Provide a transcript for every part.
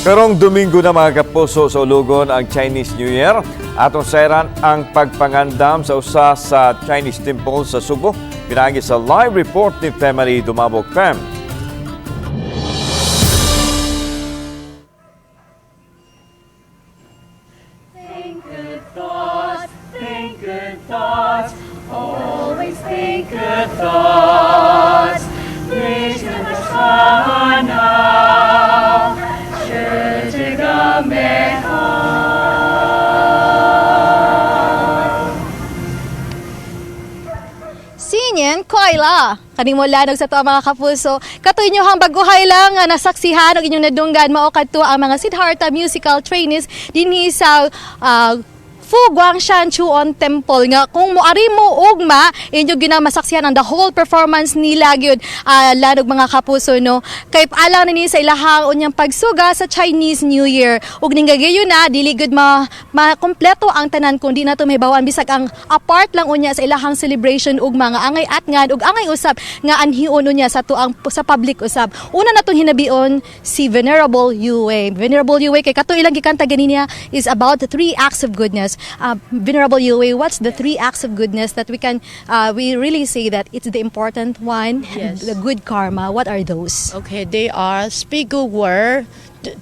Karong Domingo na mga kapuso sa Ulugon ang Chinese New Year. Atong sayran ang pagpangandam sa usa sa Chinese temple sa Subo. Pinagi sa live report ni Family Dumabog Fam. Think good thoughts, always think good thoughts. Wish to the sun now, sure to come Sinyen, Koila. Kanimulanog sa to ang mga kapuso. Katuy nyo hang baguhay lang nga nasaksihan og inyong nadunggan mao kadto ang mga Siddhartha musical trainees dinhi sa Fu Guangshan Chuon Temple nga kung moari mo ugma inyo ginamasaksihan ang the whole performance nila gyud lanog mga kapuso no kay alang nini sa ilahang unyang pagsuga sa Chinese New Year ug ning gagayon na dili gud makompleto ang tanan kun di na to mahibawan bisag ang apart lang unya sa ilahang celebration ug mga angay atngan ug angay usab nga anhiun unya sa tuang sa public usab una natong hinabion si Venerable Yue kay kato ilang gikanta ganiya is about the 3 acts of goodness. Venerable Yue, what's the 3 acts of goodness that we really say that it's the important one, Yes. the good karma? What are those? Okay, they are speak good word,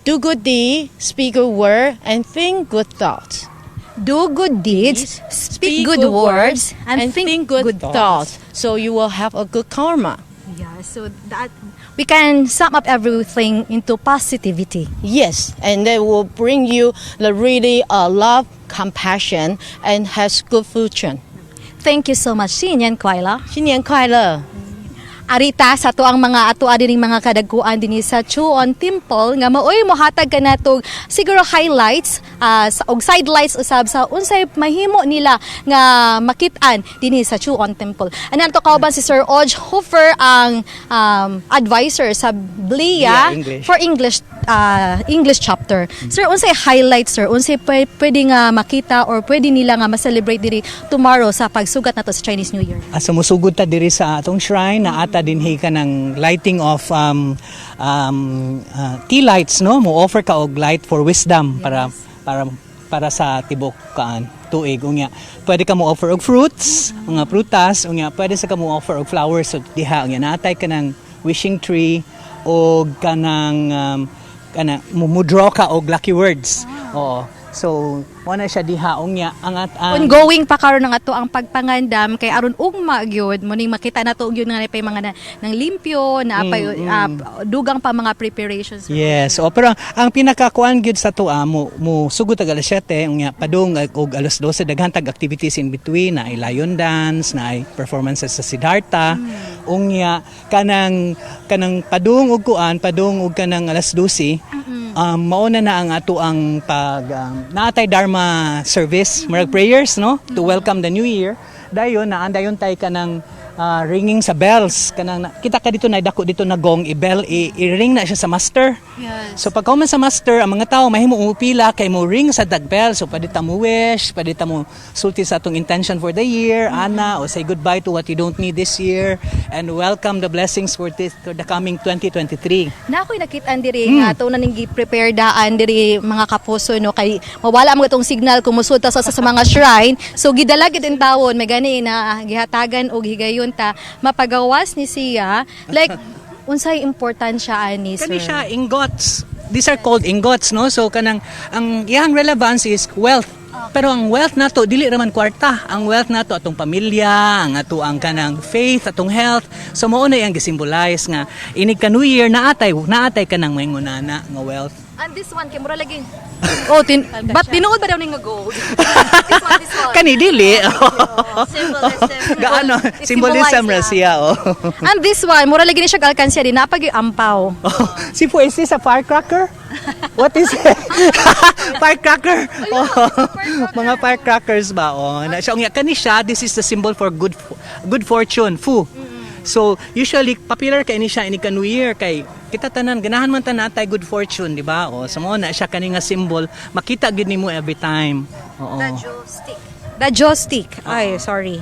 do good deed, speak good word, and think good thoughts. Do good deeds, speak good words, and think good thoughts. So you will have a good karma. Yeah, so that we can sum up everything into positivity. Yes, and they will bring you the really love, compassion, and has good fortune. Thank you so much, Xinyan Kuaila. 新年快乐! Arita sa to ang mga ato dining mga kadagkuan dinhi sa Chuon Temple nga maoy mohatag kanatog siguro highlights og sidelights usab sa unsay mahimo nila nga makit-an dinhi sa Chuon Temple. Anan to kauban si Sir Oj Hofer ang advisor sa BLIA for English chapter. Sir, unsay highlights sir? Unsay pwede nga makita or pwede nila nga ma-celebrate diri tomorrow sa pagsugat nato sa Chinese New Year? Sumusugod ta diri sa atong shrine na ata dinhi ka ng lighting of tea lights, no, mo offer ka og light for wisdom para sa tibok kaan tuig unya pwede ka mo offer og fruits mga prutas unya pwede sa ka mo offer og flowers so diha unya natay ka ng wishing tree og kanang mo draw ka og lucky words. Oo. So, wala siya diha unya ongoing pa karon ng ato ang pagpangandam kay aron ugma gyud mo ning makita nato gyud nga napay mga nang limpyo na apay dugang pa mga preparations. Yes, pero ang pinakakuan gyud sa tuwa mo sugod tag alas 7 unya padung og alas 12 daghan tag activities in between na lion dance na performances sa Siddhartha unya kanang padung og kanang alas 12 mauna na ang ato ang pag naatay Dharma service, marag prayers, no? To welcome the new year. Dayon naandayon tay ka ng ringing sa bells kanang kita ka dito na dako dito na gong i-bell i-ring na siya sa master. Yes. So pag man sa master ang mga tao mahimo umupila kay mo ring sa dag bell so pwede ta mo wish, pwede ta mo sulti sa atong intention for the year, ana o say goodbye to what you don't need this year and welcome the blessings for the coming 2023. Na ako'y nakitaan diri nga ato na ning gi-prepare daan diri mga kapuso no kay mawala mo itong signal kumusulta sa mga shrine. So gidala gid ang tawon may gani na gihatagan og higayon ta mapagawas ni siya like unsay importansya ani sir? Kani siya ingots. These are called ingots, no? So kanang ang iyang relevance is wealth. Pero ang wealth nato dili raman kwarta. Ang wealth nato atong pamilya, ang ato ang kanang faith, atong health. So mao na iyang gisimbolize nga inig ka New Year naatay kanang mayngunana nga wealth. And this one kay mura lagi. But tinuod ba daw ning nga gold? This one. Kani dili. Symbolism. Gaano symbolism ra siya And this one mura lagi ni siya alkansya din napag ampaw. Si po is this a firecracker? What is it? Firecracker. Mga firecrackers ba na siya unya kani siya this is the symbol for good fortune, fu. So usually popular kay ni siya ini ka New Year kay kita tanan ganahan man tanan tay good fortune, di ba? So mo na siya kani nga symbol makita gid nimo every time. Oo. The joystick. Ay, sorry.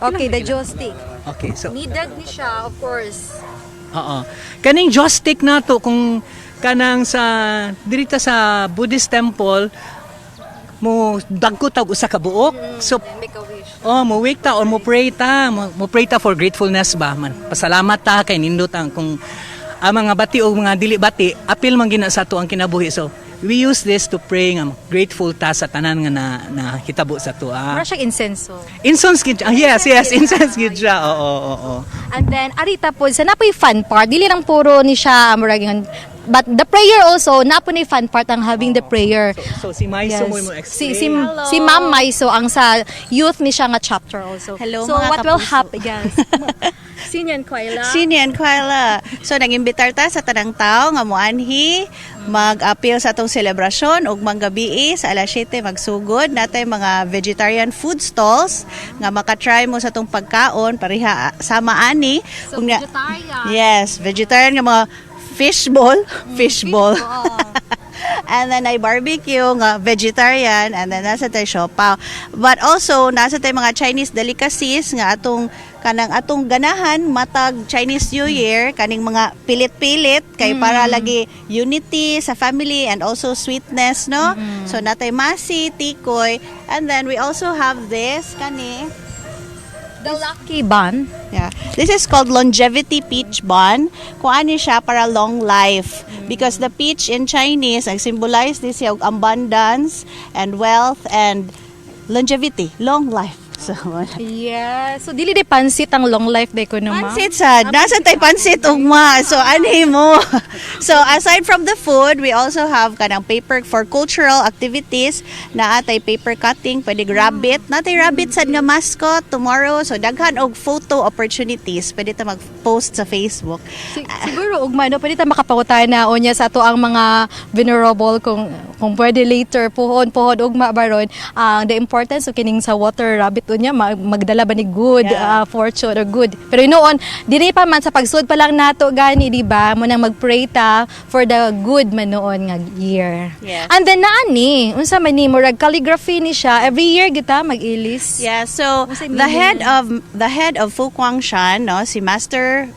Okay, the joystick. Okay, so Needed ni siya, of course. Oo. Kaning joystick nato kung kanang sa dirita sa Buddhist temple mo dagko tag usa ka buok. So mo wake ta or mo pray ta, mo pray ta for gratefulness ba man. Pasalamat ta kay nindot ang kung ang mga bati o mga dili bati apil man gina sa ato ang kinabuhi. So we use this to pray nga grateful ta sa tanan nga na hitabo sa to. Mura siya insenso. Incense gid. Yes, incense gid siya. Oo. And then, arita po, sa napoy fun part, dili lang puro ni siya, but the prayer also, napo ni fun part ang having the prayer. So si Maiso mo Yes. explain. Si Ma'am Maiso ang sa youth ni siya nga chapter also. Hello, so mga what will kapuso. happen? Yes. Sinyan Koila. Sinian Kuala. So nag-imbitar ta sa tanang tao nga moanhi mag-appeal sa atong selebrasyon ug manggabi sa alas 7 magsugod natay mga vegetarian food stalls nga makatry mo sa atong pagkaon pareha sama ani. So, Ug nga- vegetarian. Yes, vegetarian nga mga fishball. And then ay barbecue nga vegetarian and then nasa tayo siopaw. But also nasa tayo mga Chinese delicacies nga kanang atong ganahan matag Chinese New Year kaning mga pilit-pilit kay para lagi unity sa family and also sweetness no. So natay masi, tikoy, and then we also have this kani. The lucky bun. Yeah. This is called longevity peach bun. Kung ano siya para long life. Because the peach in Chinese, ang symbolize this yung abundance and wealth and longevity, long life. So, Yeah. So, dili di pansit ang long life day ko naman. pansit sad. Nasa tayo pansit ugma. So, ani mo. So, aside from the food, we also have kanang paper for cultural activities. Na atay paper cutting, pwede rabbit. Natay rabbit sad nga mascot tomorrow. So, daghan og photo opportunities. Pwede ta mag-post sa Facebook. Siguro ugma no pwede ta makapangutan na onya sa ato ang mga venerable kung pwede later puhon ugma baron the importance of kining sa water rabbit unya magdala ba ni good fortune or good. Pero noon diri pa man sa pagsud pa lang nato gani di ba mo nang magpray ta for the good man noon nga year. Yes. And then naani unsa man ni murag calligraphy ni siya every year kita mag-ilis. Yeah, so Kasi the meaning head of Fu Guangshan, no, si Master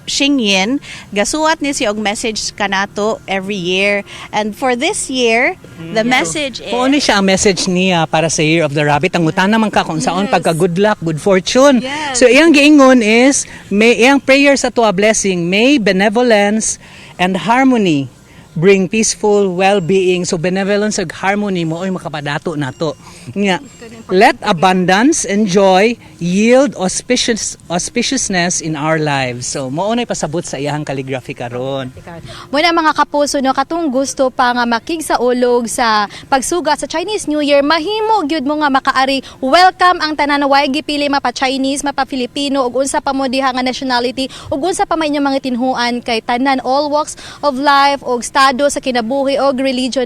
Xing Yin, gasuwat ni si og message kanato every year. And for this year, the message is Kung ano siya ang message niya para sa Year of the Rabbit, ang utana man ka kung saan pagka good luck, good fortune. Yes. So iyang giingon is, may iyang prayer sa to a blessing, may benevolence and harmony bring peaceful well-being. So benevolence ug harmony mo ay makapadato nato. Nga, let abundance and joy yield auspiciousness in our lives. So mao nay pasabot sa iyang calligraphy karon. Muna mga kapuso no katong gusto pa nga makig sa ulog sa pagsuga sa Chinese New Year mahimo gyud mo nga makaari welcome ang tanan way gipili mapa Chinese mapa Filipino ug unsa pa mo diha nga nationality ug unsa pa may inyong mga tinhuan kay tanan all walks of life ug estado sa kinabuhi ug religion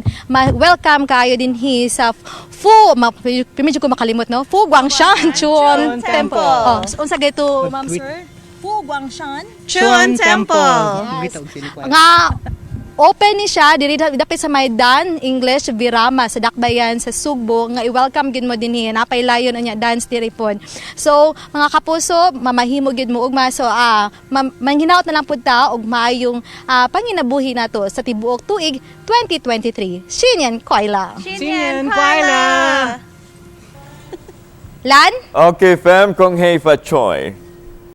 welcome kayo dinhi sa medyo ko makalimot no Fu Guangshan Chuan Temple. Oh, unsa gayto ma'am sir? Fu Guangshan Chuan Temple. nga open ni siya diri dapit sa Maidan English Virama sa Dakbayan sa Sugbo nga i-welcome gid mo dinhi napay layon unya dance diri pod. So mga kapuso mamahimo gid mo ugma so manghinaot na lang pud ta og maayong panginabuhi nato sa tibuok tuig 2023. Shinyan Koila. Sinian Kuala. Lan? Okay, fam, kung hey fa choy.